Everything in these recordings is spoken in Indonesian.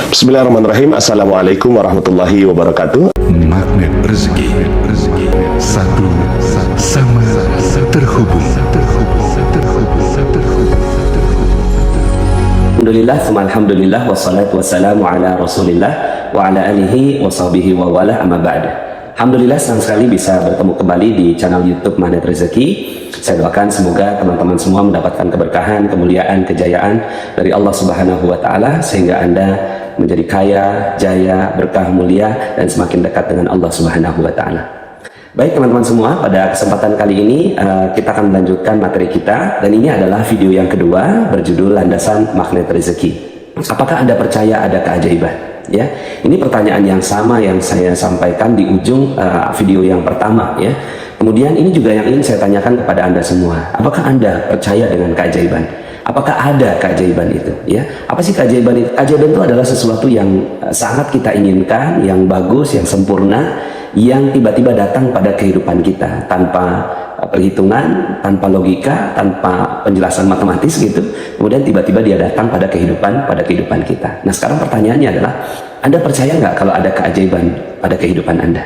Bismillahirrahmanirrahim. Assalamualaikum warahmatullahi wabarakatuh. Magnet rezeki, satu sama terhubung. Alhamdulillah, wassalatu wassalamu ala rasulillah wa ala alihi wa sahbihi wa wala amma ba'da. Alhamdulillah, senang sekali bisa bertemu kembali di channel YouTube Magnet Rezeki. Saya doakan semoga teman-teman semua mendapatkan keberkahan, kemuliaan, kejayaan dari Allah Subhanahu wa Ta'ala, sehingga Anda menjadi kaya, jaya, berkah, mulia, dan semakin dekat dengan Allah Subhanahu wa Ta'ala. Baik teman-teman semua, pada kesempatan kali ini kita akan melanjutkan materi kita, dan ini adalah video yang kedua berjudul Landasan Magnet Rezeki. Apakah Anda percaya ada keajaiban? Ya, ini pertanyaan yang sama yang saya sampaikan di ujung video yang pertama, ya. Kemudian ini juga yang ingin saya tanyakan kepada Anda semua. Apakah Anda percaya dengan keajaiban? Apakah ada keajaiban itu? Ya, apa sih keajaiban itu? Keajaiban itu adalah sesuatu yang sangat kita inginkan, yang bagus, yang sempurna, yang tiba-tiba datang pada kehidupan kita tanpa perhitungan, tanpa logika, tanpa penjelasan matematis gitu. Kemudian tiba-tiba dia datang pada kehidupan kita. Nah, sekarang pertanyaannya adalah, Anda percaya nggak kalau ada keajaiban pada kehidupan Anda?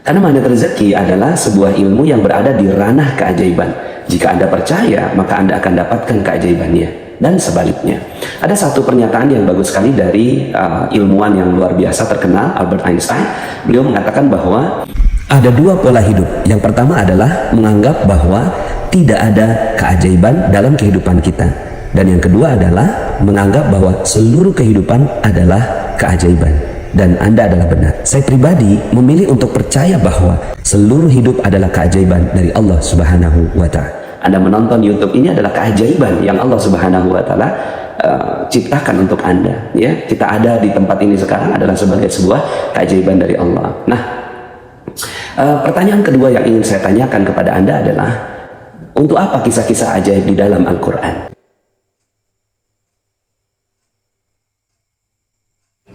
Karena magnet rezeki adalah sebuah ilmu yang berada di ranah keajaiban. Jika Anda percaya, maka Anda akan dapatkan keajaibannya. Dan sebaliknya. Ada satu pernyataan yang bagus sekali dari ilmuwan yang luar biasa terkenal, Albert Einstein. Beliau mengatakan bahwa ada dua pola hidup. Yang pertama adalah menganggap bahwa tidak ada keajaiban dalam kehidupan kita. Dan yang kedua adalah menganggap bahwa seluruh kehidupan adalah keajaiban. Dan Anda adalah benar. Saya pribadi memilih untuk percaya bahwa seluruh hidup adalah keajaiban dari Allah Subhanahu wa Ta'ala. Anda menonton YouTube ini adalah keajaiban yang Allah Subhanahu wa Ta'ala ciptakan untuk Anda. Ya, kita ada di tempat ini sekarang adalah sebagai sebuah keajaiban dari Allah. Nah, pertanyaan kedua yang ingin saya tanyakan kepada Anda adalah, untuk apa kisah-kisah ajaib di dalam Al-Quran?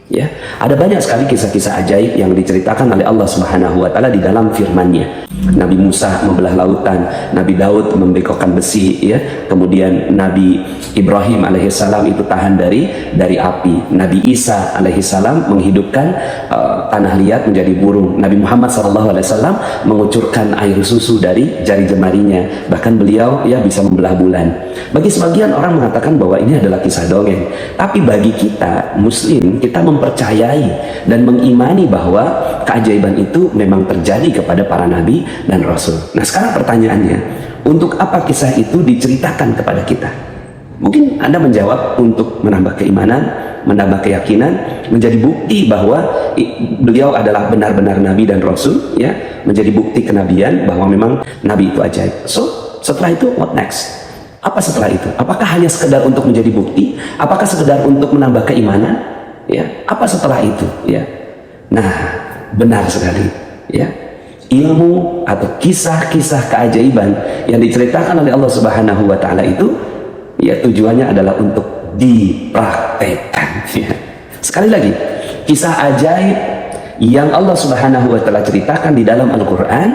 Ya, ada banyak sekali kisah-kisah ajaib yang diceritakan oleh Allah Subhanahu wa Ta'ala di dalam firman-Nya. Nabi Musa membelah lautan, Nabi Daud membengkokkan besi, ya. Kemudian Nabi Ibrahim alaihissalam itu tahan dari api. Nabi Isa alaihissalam menghidupkan tanah liat menjadi burung. Nabi Muhammad SAW mengucurkan air susu dari jari jemarinya. Bahkan beliau ya bisa membelah bulan. Bagi sebagian orang mengatakan bahwa ini adalah kisah dongeng. Tapi bagi kita Muslim, kita mempercayai dan mengimani bahwa keajaiban itu memang terjadi kepada para nabi dan rasul. Nah, sekarang pertanyaannya, untuk apa kisah itu diceritakan kepada kita? Mungkin Anda menjawab untuk menambah keimanan, menambah keyakinan, menjadi bukti bahwa beliau adalah benar-benar nabi dan rasul, ya, menjadi bukti kenabian bahwa memang nabi itu ajaib. So, setelah itu what next? Apa setelah itu? Apakah hanya sekedar untuk menjadi bukti? Apakah sekedar untuk menambah keimanan? Ya, apa setelah itu? Ya, nah, benar sekali. Ya, ilmu atau kisah-kisah keajaiban yang diceritakan oleh Allah Subhanahu wa Ta'ala itu, ya, tujuannya adalah untuk dipraktekkan. Ya. Sekali lagi, kisah ajaib yang Allah Subhanahu wa Ta'ala ceritakan di dalam Al-Quran,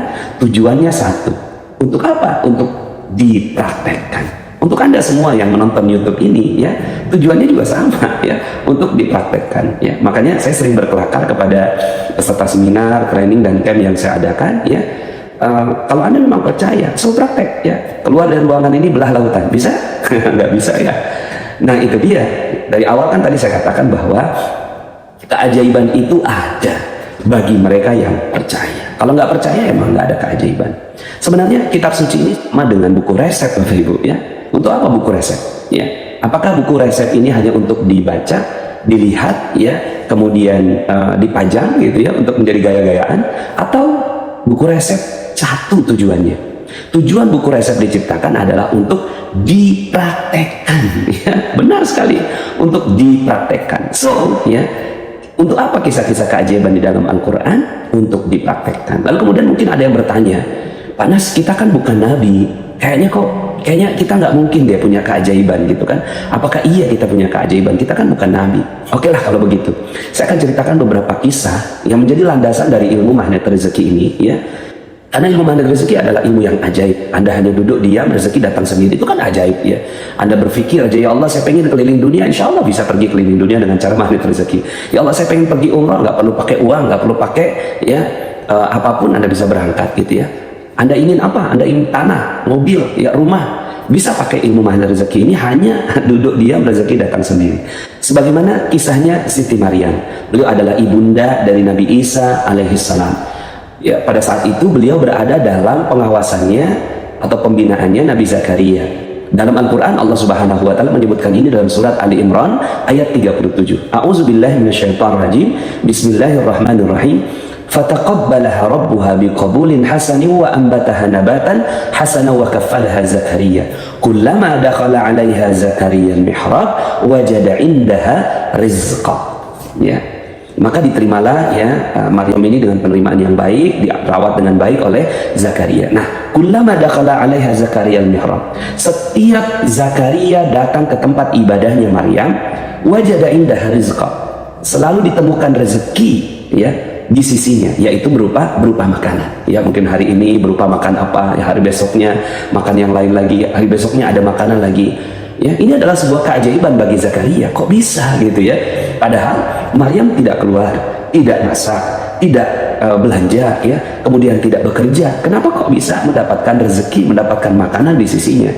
tujuannya satu. Untuk apa? Untuk dipraktekkan. Untuk Anda semua yang menonton YouTube ini, ya, tujuannya juga sama, ya, untuk dipraktekkan. Ya, makanya saya sering berkelakar kepada peserta seminar, training dan camp yang saya adakan. Ya, kalau Anda memang percaya, so praktek, ya, keluar dari ruangan ini belah lautan, bisa? Nggak bisa, ya. Nah, itu dia. Dari awal kan tadi saya katakan bahwa keajaiban itu ada bagi mereka yang percaya. Kalau nggak percaya, emang nggak ada keajaiban. Sebenarnya kitab suci ini sama dengan buku resep, Bapak Ibu, ya. Untuk apa buku resep? Ya, apakah buku resep ini hanya untuk dibaca, dilihat, ya, kemudian dipajang gitu, ya, untuk menjadi gaya-gayaan, atau buku resep satu tujuannya? Tujuan buku resep diciptakan adalah untuk dipraktekkan, ya, benar sekali, untuk dipraktekkan. So, ya, untuk apa kisah-kisah keajaiban di dalam Al-Quran? Untuk dipraktekkan. Lalu kemudian mungkin ada yang bertanya, Pak Nas, kita kan bukan nabi, kayaknya kita nggak mungkin dia punya keajaiban gitu kan. Apakah iya kita punya keajaiban? Kita kan bukan nabi. Oke lah kalau begitu. Saya akan ceritakan beberapa kisah yang menjadi landasan dari ilmu magnet rezeki ini, ya. Karena ilmu mandiri rezeki adalah ilmu yang ajaib. Anda hanya duduk diam, rezeki datang sendiri. Itu kan ajaib ya. Anda berpikir aja, ya Allah saya pengen keliling dunia, insya Allah bisa pergi keliling dunia dengan cara mandiri rezeki. Ya Allah saya pengen pergi umrah, nggak perlu pakai uang, nggak perlu pakai ya apapun, Anda bisa berangkat gitu ya. Anda ingin apa? Anda ingin tanah, mobil, ya rumah, bisa pakai ilmu mandiri rezeki ini. Hanya duduk diam, rezeki datang sendiri. Sebagaimana kisahnya Siti Maryam. Beliau adalah ibunda dari Nabi Isa alaihissalam. Ya, pada saat itu beliau berada dalam pengawasannya atau pembinaannya Nabi Zakaria. Dalam Al-Quran Allah Subhanahu wa Ta'ala menyebutkan ini dalam surat Ali Imran ayat 37. A'udzubillahi minasyaitonirrajim. Bismillahirrahmanirrahim. Fataqabbalaha rabbuha biqabulin hasanin wa anbataha nabatan hasanan wa kaffalaha Zakaria. Kullama dakhala 'alaiha Zakaria al-mihrab wajada 'indaha rizqa. Ya. Maka diterimalah ya Maryam ini dengan penerimaan yang baik, dirawat dengan baik oleh Zakaria. Nah, kullama dakhala 'alaiha Zakaria al-mihrab. Setiap Zakaria datang ke tempat ibadahnya Maryam, wajada indaha rizqa. Selalu ditemukan rezeki ya di sisinya, yaitu berupa makanan. Ya, mungkin hari ini berupa makan apa, ya hari besoknya makan yang lain lagi, hari besoknya ada makanan lagi. Ya, ini adalah sebuah keajaiban bagi Zakaria. Kok bisa gitu ya? Padahal Maryam tidak keluar, tidak masak, tidak belanja, ya, kemudian tidak bekerja. Kenapa kok bisa mendapatkan rezeki, mendapatkan makanan di sisinya?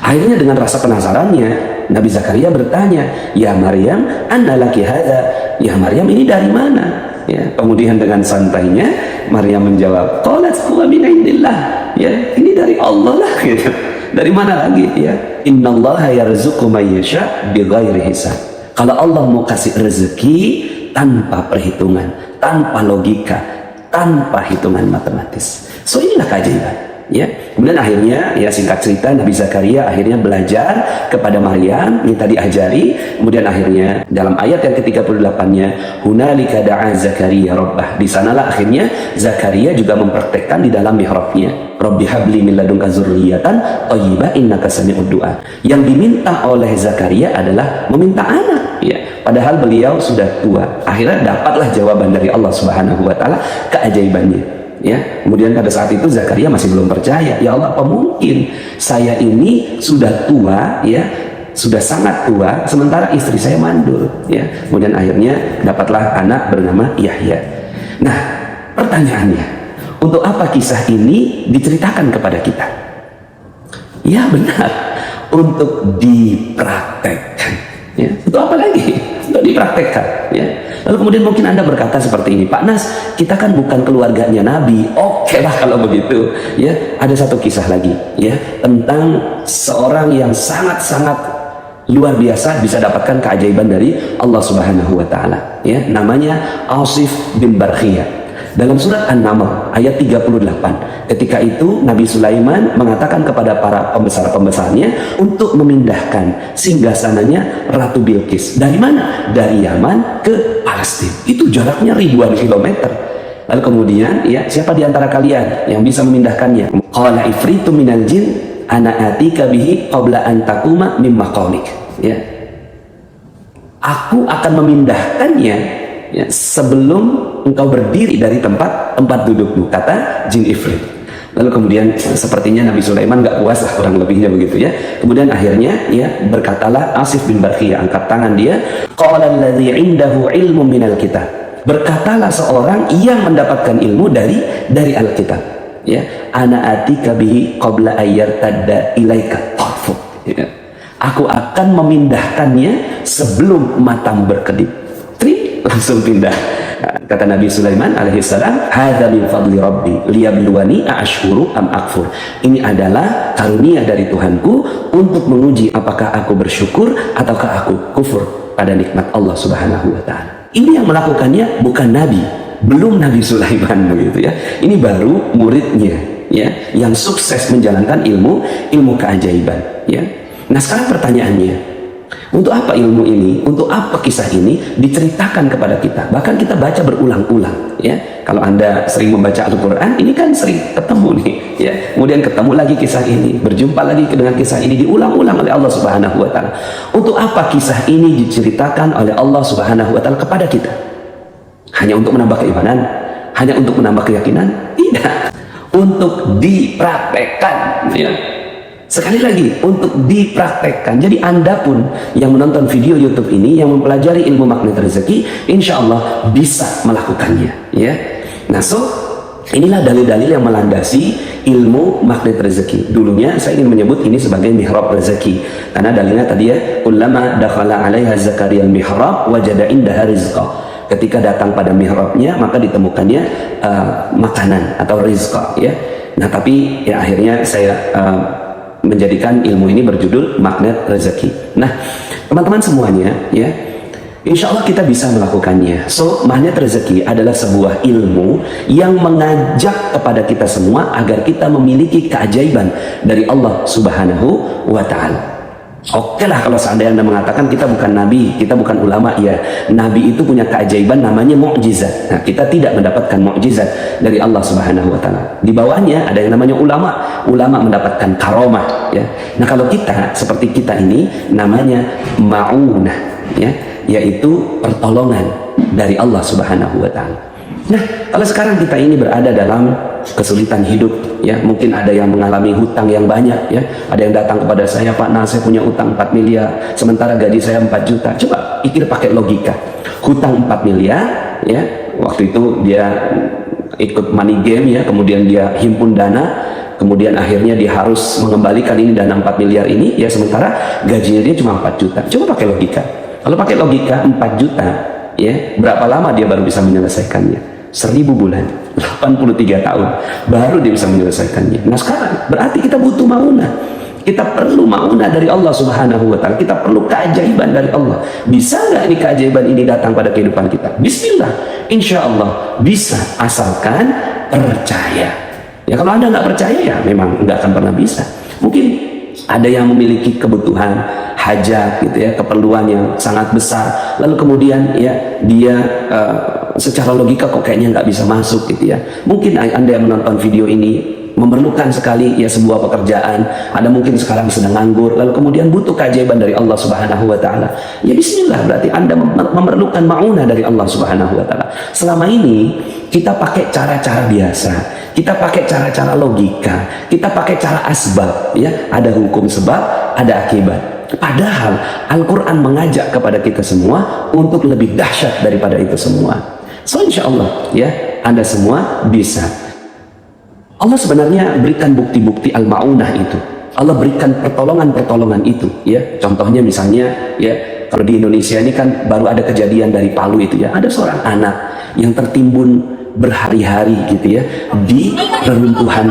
Akhirnya dengan rasa penasarannya, Nabi Zakaria bertanya, "Ya Maryam, anna laki hadza?" Ya Maryam, ini dari mana? Ya, kemudian dengan santainya Maryam menjawab, "Qalat huwa min indillah." Ya, ini dari Allah lah gitu. Dari mana lagi ya? Innallaha yarzuqu may yasha bighairi hisab. Kalau Allah mau kasih rezeki tanpa perhitungan, tanpa logika, tanpa hitungan matematis. So inilah keajaiban. Ya, kemudian akhirnya ya singkat cerita Nabi Zakaria akhirnya belajar kepada Maryam, minta diajari. Kemudian akhirnya dalam ayat yang ke-38-nya, hunalika da'a Zakaria rabbah. Di sanalah akhirnya Zakaria juga mempraktekkan di dalam mihrabnya. Rabbi habli min ladunka dzurriyyatan thayyibah innaka sami'ud du'a. Yang diminta oleh Zakaria adalah meminta anak, ya. Padahal beliau sudah tua. Akhirnya dapatlah jawaban dari Allah Subhanahu wa taala, keajaibannya. Ya, kemudian pada saat itu Zakaria masih belum percaya. Ya Allah, apa mungkin saya ini sudah tua, ya, sudah sangat tua, sementara istri saya mandul, ya. Kemudian akhirnya dapatlah anak bernama Yahya. Nah, pertanyaannya, untuk apa kisah ini diceritakan kepada kita? Ya benar, untuk dipraktekkan. Ya, untuk apa lagi? Untuk dipraktekkan. Ya. Lalu kemudian mungkin Anda berkata seperti ini, Pak Nas, kita kan bukan keluarganya Nabi. Oke lah kalau begitu. Ya, ada satu kisah lagi, ya, tentang seorang yang sangat-sangat luar biasa bisa dapatkan keajaiban dari Allah Subhanahu wa taala. Ya, namanya Asif bin Barkhiyah. Dalam surat An-Naml ayat 38, ketika itu Nabi Sulaiman mengatakan kepada para pembesar-pembesarnya untuk memindahkan singgasananya Ratu Bilqis. Dari mana? Dari Yaman ke Palestina. Itu jaraknya ribuan kilometer. Lalu kemudian, ya, siapa di antara kalian yang bisa memindahkannya? Qala ifritu minal jin ana atika bihi qabla an taquma min maqamik. Ya. Aku akan memindahkannya, ya, sebelum engkau berdiri dari tempat dudukmu, kata jin ifrit. Lalu kemudian sepertinya Nabi Sulaiman nggak puas lah, kurang lebihnya begitu ya. Kemudian akhirnya ya berkatalah Asif bin Barkhiyah, angkat tangan dia, qala alladzi indahu ilmu minal kitab. Berkatalah seorang yang mendapatkan ilmu dari Alkitab, ya, ana atika bihi qabla ayyartadda ilaika tarfu. Ya. Aku akan memindahkannya sebelum matamu berkedip. Langsung pindah. Kata Nabi Sulaiman alaihissalam, hadza min fadli rabbi liyabluwani a'ashkuru am akfur. Ini adalah karunia dari Tuhanku untuk menguji apakah aku bersyukur ataukah aku kufur pada nikmat Allah Subhanahu wa taala. Ini yang melakukannya bukan Nabi, belum Nabi Sulaiman begitu ya. Ini baru muridnya, ya, yang sukses menjalankan ilmu keajaiban, ya. Nah, sekarang pertanyaannya, untuk apa ilmu ini, untuk apa kisah ini diceritakan kepada kita? Bahkan kita baca berulang-ulang, ya. Kalau Anda sering membaca Al-Quran, ini kan sering ketemu nih, ya. Kemudian ketemu lagi kisah ini, berjumpa lagi dengan kisah ini, diulang-ulang oleh Allah Subhanahu wa taala. Untuk apa kisah ini diceritakan oleh Allah Subhanahu wa taala kepada kita? Hanya untuk menambah keimanan? Hanya untuk menambah keyakinan? Tidak. Untuk dipraktekkan, ya. Sekali lagi, untuk dipraktekkan. Jadi Anda pun yang menonton video YouTube ini, yang mempelajari ilmu magnet rezeki, insya Allah bisa melakukannya, ya. Nah, inilah dalil-dalil yang melandasi ilmu magnet rezeki. Dulunya saya ingin menyebut ini sebagai mihrab rezeki, karena dalilnya tadi ya, kullama dakhala 'alaiha Zakaria al-mihrab wajada indaha rizqa. Ketika datang pada mihrabnya, maka ditemukannya makanan atau rizqa, ya. Nah, tapi ya akhirnya saya menjadikan ilmu ini berjudul magnet rezeki. Nah, teman-teman semuanya, ya, insya Allah kita bisa melakukannya. Magnet rezeki adalah sebuah ilmu yang mengajak kepada kita semua agar kita memiliki keajaiban dari Allah Subhanahu wa Ta'ala. Oke lah kalau seandainya Anda mengatakan kita bukan nabi, kita bukan ulama, ya. Nabi itu punya keajaiban namanya mukjizat. Nah, kita tidak mendapatkan mukjizat dari Allah Subhanahu wa Ta'ala. Di bawahnya ada yang namanya ulama. Ulama mendapatkan karomah, ya. Nah, kalau kita seperti kita ini namanya ma'unah, ya, yaitu pertolongan dari Allah Subhanahu wa Ta'ala. Nah, kalau sekarang kita ini berada dalam kesulitan hidup, ya, mungkin ada yang mengalami hutang yang banyak, ya. Ada yang datang kepada saya, Pak, nah saya punya hutang 4 miliar, sementara gaji saya 4 juta. Coba pikir pakai logika. Hutang 4 miliar, ya. Waktu itu dia ikut money game, ya, kemudian dia himpun dana, kemudian akhirnya dia harus mengembalikan ini dana 4 miliar ini, ya, sementara gajinya dia cuma 4 juta. Coba pakai logika. Kalau pakai logika 4 juta, ya, berapa lama dia baru bisa menyelesaikannya? 1000 bulan, 83 tahun baru dia bisa menyelesaikannya. Nah, sekarang berarti kita butuh maunah. Kita perlu maunah dari Allah Subhanahu wa Ta'ala. Kita perlu keajaiban dari Allah. Bisa nggak ini keajaiban ini datang pada kehidupan kita? Bismillah, insya Allah bisa, asalkan percaya. Ya, kalau Anda nggak percaya, ya memang nggak akan pernah bisa. Mungkin ada yang memiliki kebutuhan hajat, gitu ya, keperluan yang sangat besar, lalu kemudian, ya, dia secara logika kok kayaknya nggak bisa masuk, gitu ya. Mungkin Anda yang menonton video ini memerlukan sekali, ya, sebuah pekerjaan. Anda mungkin sekarang sedang nganggur, lalu kemudian butuh keajaiban dari Allah Subhanahu wa Ta'ala. Ya, bismillah, berarti Anda memerlukan ma'unah dari Allah Subhanahu wa Ta'ala. Selama ini kita pakai cara-cara biasa, kita pakai cara-cara logika, kita pakai cara asbab, ya. Ada hukum sebab, ada akibat. Padahal Al-Quran mengajak kepada kita semua untuk lebih dahsyat daripada itu semua. Insya Allah, ya, Anda semua bisa. Allah sebenarnya berikan bukti-bukti al-ma'unah itu. Allah berikan pertolongan-pertolongan itu, ya. Contohnya misalnya, ya, kalau di Indonesia ini kan baru ada kejadian dari Palu itu, ya. Ada seorang anak yang tertimbun berhari-hari, gitu ya, di reruntuhan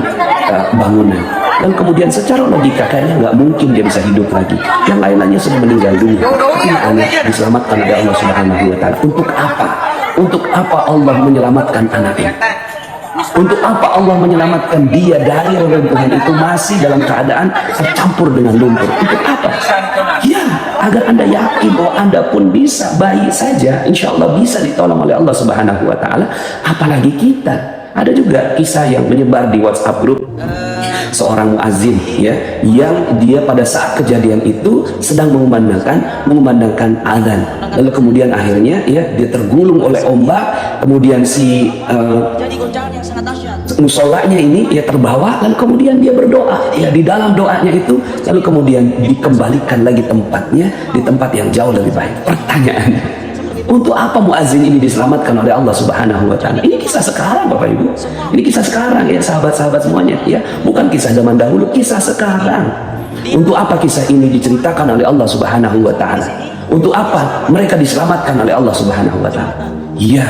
bangunan. Dan kemudian secara logika kayaknya nggak mungkin dia bisa hidup lagi. Yang lain-lainnya sudah meninggal dulu. Tapi anak diselamatkan oleh Allah Subhanahu wa Ta'ala. Untuk apa? Untuk apa Allah menyelamatkan anaknya? Untuk apa Allah menyelamatkan dia dari reruntuhan itu masih dalam keadaan tercampur dengan lumpur? Untuk apa? Ya, agar Anda yakin bahwa Anda pun bisa, baik saja, insya Allah bisa ditolong oleh Allah Subhanahu wa Ta'ala. Apalagi kita. Ada juga kisah yang menyebar di WhatsApp grup seorang muazzin, ya, yang dia pada saat kejadian itu sedang mengumandangkan azan, lalu kemudian akhirnya, ya, dia tergulung oleh ombak, kemudian si musolanya ini, ya, terbawa, lalu kemudian dia berdoa, ya, di dalam doanya itu, lalu kemudian dikembalikan lagi tempatnya di tempat yang jauh lebih baik. Pertanyaannya, untuk apa muazzin ini diselamatkan oleh Allah Subhanahu wa Ta'ala? Ini kisah sekarang, Bapak Ibu. Ini kisah sekarang, ya, sahabat-sahabat semuanya, ya. Bukan kisah zaman dahulu, kisah sekarang. Untuk apa kisah ini diceritakan oleh Allah Subhanahu wa Ta'ala? Untuk apa mereka diselamatkan oleh Allah Subhanahu wa Ta'ala? Ya,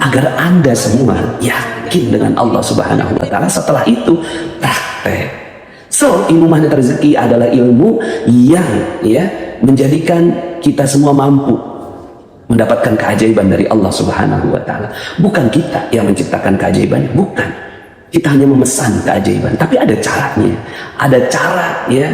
agar Anda semua yakin dengan Allah Subhanahu wa Ta'ala. Setelah itu praktek. Ilmu magnet rezeki adalah ilmu yang, ya, menjadikan kita semua mampu mendapatkan keajaiban dari Allah Subhanahu wa Ta'ala. Bukan kita yang menciptakan keajaiban, bukan. Kita hanya memesan keajaiban, tapi ada caranya. Ada cara, ya,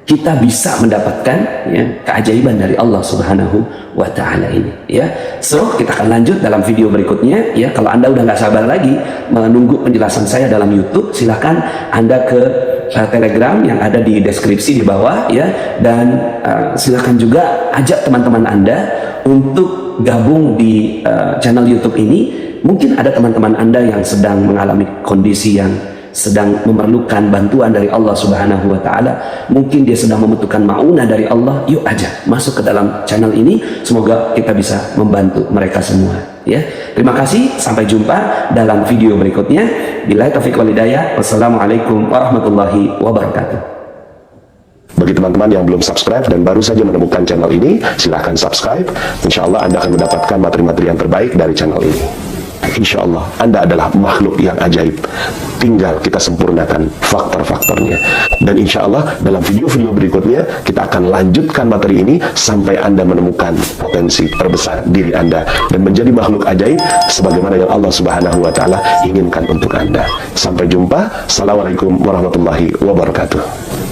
kita bisa mendapatkan, ya, keajaiban dari Allah Subhanahu wa Ta'ala ini, ya. Kita akan lanjut dalam video berikutnya, ya. Kalau Anda udah nggak sabar lagi menunggu penjelasan saya dalam YouTube, silahkan Anda ke Telegram yang ada di deskripsi di bawah, ya. Dan silahkan juga ajak teman-teman Anda untuk gabung di channel YouTube ini, Mungkin ada teman-teman Anda yang sedang mengalami kondisi yang sedang memerlukan bantuan dari Allah Subhanahu wa Ta'ala. Mungkin dia sedang membutuhkan maunah dari Allah. Yuk aja masuk ke dalam channel ini, semoga kita bisa membantu mereka semua, ya. Terima kasih, sampai jumpa dalam video berikutnya. Billahi taufiq wal hidayah. Wassalamualaikum warahmatullahi wabarakatuh. Bagi teman-teman yang belum subscribe dan baru saja menemukan channel ini, silahkan subscribe. Insya Allah Anda akan mendapatkan materi-materi yang terbaik dari channel ini. Insya Allah Anda adalah makhluk yang ajaib, tinggal kita sempurnakan faktor-faktornya. Dan insya Allah dalam video-video berikutnya kita akan lanjutkan materi ini sampai Anda menemukan potensi terbesar diri Anda dan menjadi makhluk ajaib sebagaimana yang Allah Subhanahu wa Ta'ala inginkan untuk Anda. Sampai jumpa. Assalamualaikum warahmatullahi wabarakatuh.